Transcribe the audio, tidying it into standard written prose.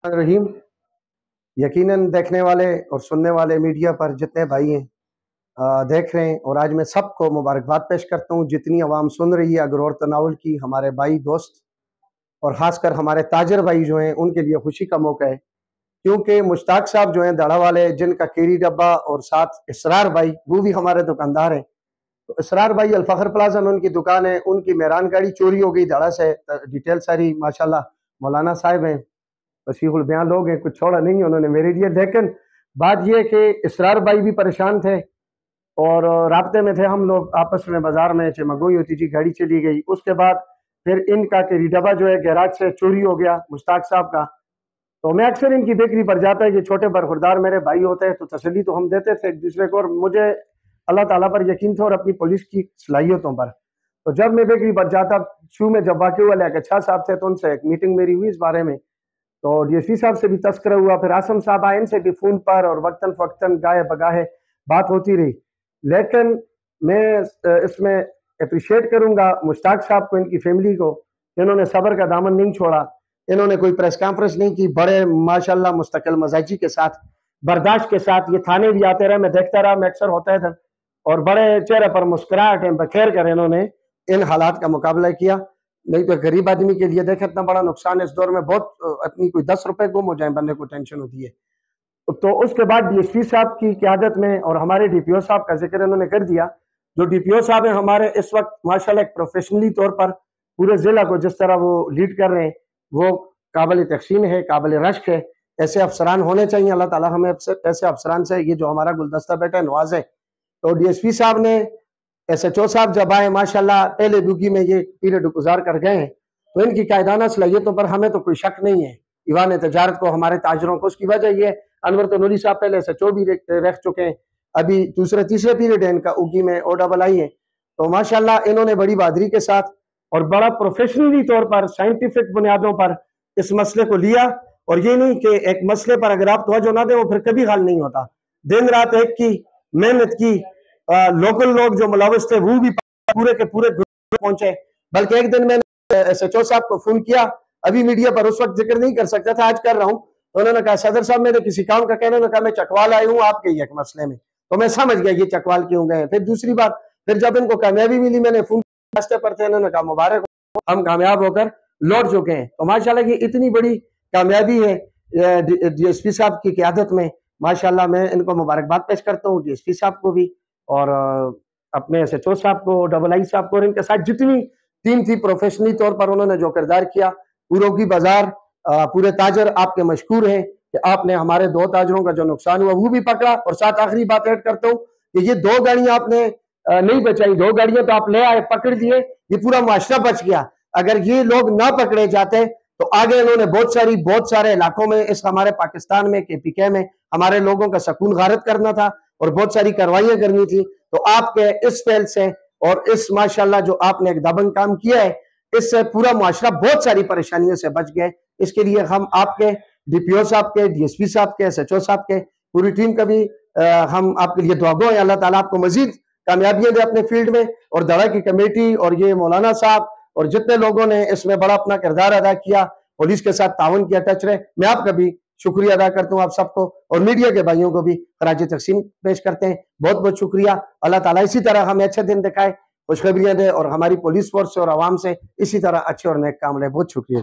रहीम। यकीनन देखने वाले और सुनने वाले मीडिया पर जितने भाई हैं देख रहे हैं, और आज मैं सबको मुबारकबाद पेश करता हूँ जितनी आवाम सुन रही है अगरोर तनाउल की, हमारे भाई दोस्त और ख़ासकर हमारे ताजर भाई जो हैं उनके लिए खुशी का मौका है, क्योंकि मुश्ताक साहब जो हैं दड़ा वाले, जिनका केरी डब्बा और साथ इसरार भाई वो भी हमारे दुकानदार हैं। तो इसरार भाई अल-फखर प्लाजा में उनकी दुकान है, उनकी मेहरान गाड़ी चोरी हो गई दड़ा से। डिटेल सारी माशाल्लाह मौलाना साहब हैं, वसीहुल बयां लोग हैं, कुछ छोड़ा नहीं उन्होंने मेरे लिए। लेकिन बात यह कि इसरार भाई भी परेशान थे और राब्ते में थे हम लोग आपस में, बाजार में चमगोई होती थी, गाड़ी चली गई। उसके बाद फिर इनका केरी डब्बा जो है गैराज से चोरी हो गया मुश्ताक साहब का। तो मैं अक्सर इनकी बेकरी पर जाता है, ये छोटे बरखुरदार मेरे भाई होते हैं, तो तसल्ली तो हम देते थे एक दूसरे को, और मुझे अल्लाह ताला पर यकीन था और अपनी पुलिस की सलाहियतों पर। तो जब मैं बेकरी पर जाता, शुरू में जब वाक़ई हुआ लेके अच्छा साहब थे, तो उनसे एक मीटिंग मेरी हुई इस बारे में, तो डीएसपी साहब से भी तस्करा हुआ, फिर आसम साहब आए, इनसे भी फ़ोन पर और वक्तन फ़क्तन गाहे बगाहे बात होती रही। लेकिन मैं इसमें अप्रिशिएट करूंगा मुश्ताक साहब को, इनकी फैमिली को, इन्होंने सब्र का दामन नहीं छोड़ा। इन्होंने कोई प्रेस कॉन्फ्रेंस नहीं की, बड़े माशाल्लाह मुस्तकिल मजाजी के साथ, बर्दाश्त के साथ ये थाने भी आते रहे, मैं देखता रहा, मैं अक्सर होता था, और बड़े चेहरे पर मुस्कुराहट बखेर कर इन्होंने इन हालात का मुकाबला किया। नहीं तो गरीब आदमी के लिए देखे इतना बड़ा नुकसान है इस दौर में, बहुत अपनी कोई 10 रुपए गुम हो जाए बंदे को टेंशन होती है। तो उसके बाद डीएसपी साहब की क़यादत में और हमारे डीपीओ साहब का जिक्र इन्होंने कर दिया। जो डीपीओ साहब हैं हमारे इस वक्त माशाल्लाह एक प्रोफेशनली तौर पर पूरे ज़िला को जिस तरह वो लीड कर रहे हैं वो काबिल तहसीन है, काबिल रश्क है। ऐसे अफसरान होने चाहिए, अल्लाह ताला हमें ऐसे अफसरान से, ये जो हमारा गुलदस्ता बेटा है नवाज है। तो डीएसपी साहब ने, एसएचओ साहब जब आए माशाल्लाह पहले दुगी में ये पीरियड गुजार कर गए हैं, तो इनकी कायदाना सलाहियतों पर हमें तो कोई शक नहीं है। ईवान तजारत को, हमारे ताजरों को, उसकी वजह ये अनवर तनूरी साहब पहले एसएचओ भी रह चुके हैं, अभी दूसरे तीसरे पीरियड है इनका उगी में OAI है। तो माशाल्लाह इन्होंने बड़ी बहादुरी के साथ और बड़ा प्रोफेशनली तौर पर साइंटिफिक बुनियादों पर इस मसले को लिया। और ये नहीं कि एक मसले पर अगर आप तवज्जो ना दें वो फिर कभी हल नहीं होता। दिन रात एक की मेहनत की, लोकल लोग जो मुलविस थे वो भी पूरे के पूरे पहुंचे। बल्कि एक दिन मैंने एसएचओ साहब को फोन किया, अभी मीडिया पर उस वक्त जिक्र नहीं कर सकता था, आज कर रहा हूँ। तो उन्होंने कहा सदर साहब मेरे किसी काम का कहना, कहा मैं चकवाल आया हूँ आपके ही एक मसले में। तो मैं समझ गया ये चकवाल क्यों गए। फिर दूसरी बात, फिर जब इनको कामयाबी मिली, मैंने फोन रास्ते पर थे, उन्होंने कहा मुबारक हो, हम कामयाब होकर लौट चुके हैं। तो माशाल्लाह की इतनी बड़ी कामयाबी है डीएसपी साहब की क़यादत में, माशाल्लाह मैं इनको मुबारकबाद पेश करता हूँ, डीएसपी साहब को भी और अपने एसएचओ साहब को, OAI साहब को, और इनके साथ जितनी टीम थी प्रोफेशनली तौर पर उन्होंने जो किरदार किया। पूरोगी बाजार, पूरे ताजर आपके मशकूर हैं कि आपने हमारे 2 ताजरों का जो नुकसान हुआ वो भी पकड़ा। और साथ आखिरी बात ऐड करता हूँ कि ये 2 गाड़ियां आपने नहीं बचाई, 2 गाड़ियां तो आप ले आए, पकड़ दिए, ये पूरा मुआशरा बच गया। अगर ये लोग ना पकड़े जाते तो आगे इन्होंने बहुत सारे इलाकों में, इस हमारे पाकिस्तान में, KPK में हमारे लोगों का सकून गारत करना था और बहुत सारी कार्रवाइयां करनी थी। तो आपके इस फेल से और इस माशाल्लाह जो आपने एक दबंग काम किया है, इससे पूरा मुआशरा बहुत सारी परेशानियों से बच गए। इसके लिए हम आपके डीपीओ साहब के, डीएसपी साहब के, एसएचओ साहब के, पूरी टीम का भी हम आपके लिए दुआगो हैं। अल्लाह ताला आपको मजीद कामयाबियां दे अपने फील्ड में, और दड़ा की कमेटी और ये मौलाना साहब और जितने लोगों ने इसमें बड़ा अपना किरदार अदा किया, पुलिस के साथ ताउन किया, टच रहे, मैं आपका भी शुक्रिया अदा करता हूँ आप सबको, और मीडिया के भाइयों को भी खराज तकसीम पेश करते हैं। बहुत बहुत शुक्रिया। अल्लाह ताला इसी तरह हमें अच्छे दिन दिखाए, खुशखबरियां दे, और हमारी पुलिस फोर्स से और आवाम से इसी तरह अच्छे और नेक काम रहे। बहुत शुक्रिया।